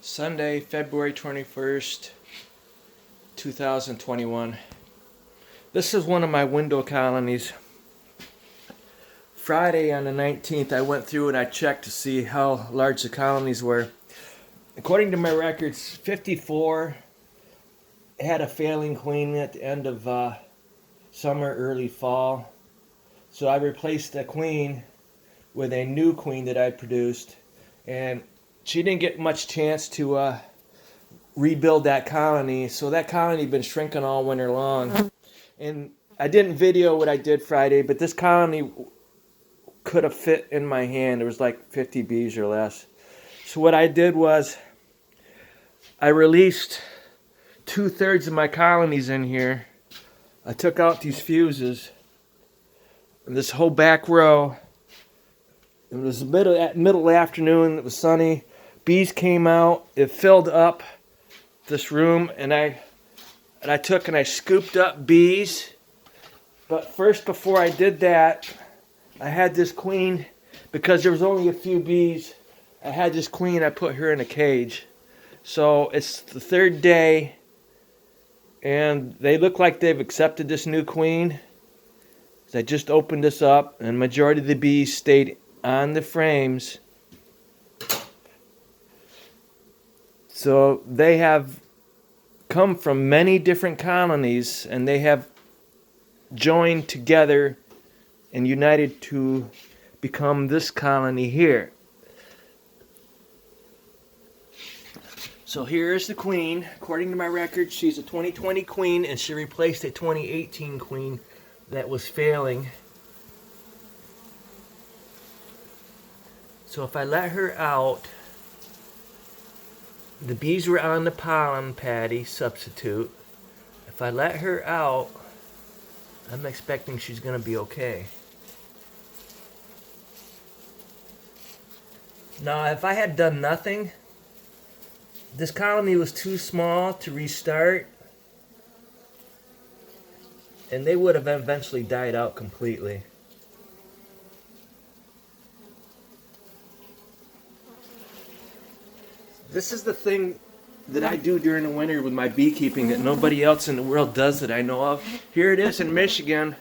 Sunday, February 21st, 2021. This is one of my window colonies. Friday on the 19th, I went through and I checked to see how large the colonies were. According to my records, 54 had a failing queen at the end of summer, early fall. So I replaced the queen with a new queen that I produced, and she didn't get much chance to rebuild that colony. So that colony had been shrinking all winter long. And I didn't video what I did Friday, but this colony could have fit in my hand. There was like 50 bees or less. So what I did was I released 2/3 of my colonies in here. I took out these fuses. And this whole back row. It was middle afternoon. It was sunny. Bees came out. It filled up this room, and I took and I scooped up bees. But first, before I did that, I had this queen, because there was only a few bees. I had this queen. I put her in a cage. So it's the third day, and they look like they've accepted this new queen. I just opened this up, and majority of the bees stayed on the frames. So they have come from many different colonies, and they have joined together and united to become this colony here. So here's the queen. According to my record, she's a 2020 queen, and she replaced a 2018 queen that was failing. So if I let her out, the bees were on the pollen patty substitute. If I let her out, I'm expecting she's going to be okay. Now, if I had done nothing, this colony was too small to restart, and they would have eventually died out completely. This is the thing that I do during the winter with my beekeeping that nobody else in the world does that I know of. Here it is in Michigan.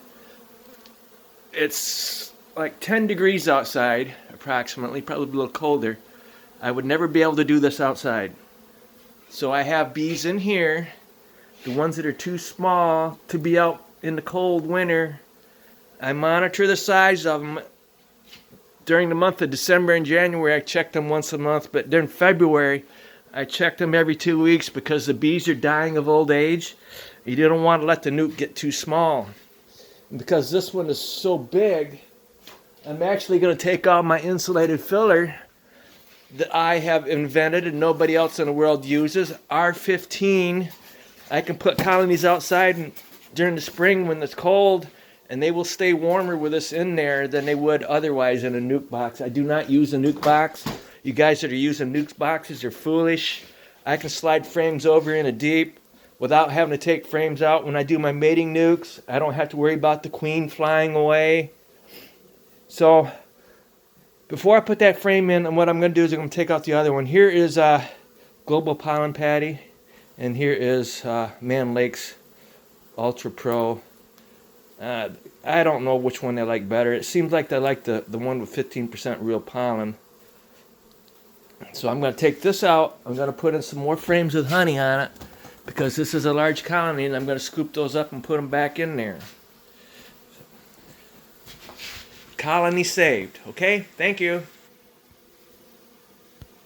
It's like 10 degrees outside, approximately, probably a little colder. I would never be able to do this outside. So I have bees in here, the ones that are too small to be out in the cold winter. I monitor the size of them. During the month of December and January, I check them once a month, but during February, I check them every 2 weeks because the bees are dying of old age. You don't want to let the nuke get too small. And because this one is so big, I'm actually going to take out my insulated filler that I have invented and nobody else in the world uses, R15. I can put colonies outside during the spring when it's cold, and they will stay warmer with this in there than they would otherwise in a nuke box. I do not use a nuke box. You guys that are using nuke boxes are foolish. I can slide frames over in a deep without having to take frames out. When I do my mating nukes, I don't have to worry about the queen flying away. So before I put that frame in, what I'm going to do is I'm going to take out the other one. Here is Global Pollen Patty, and here is Man Lake's Ultra Pro. I don't know which one they like better. It seems like they like the one with 15% real pollen. So I'm going to take this out. I'm going to put in some more frames with honey on it, because this is a large colony, and I'm going to scoop those up and put them back in there. Colony saved. Okay? Thank you.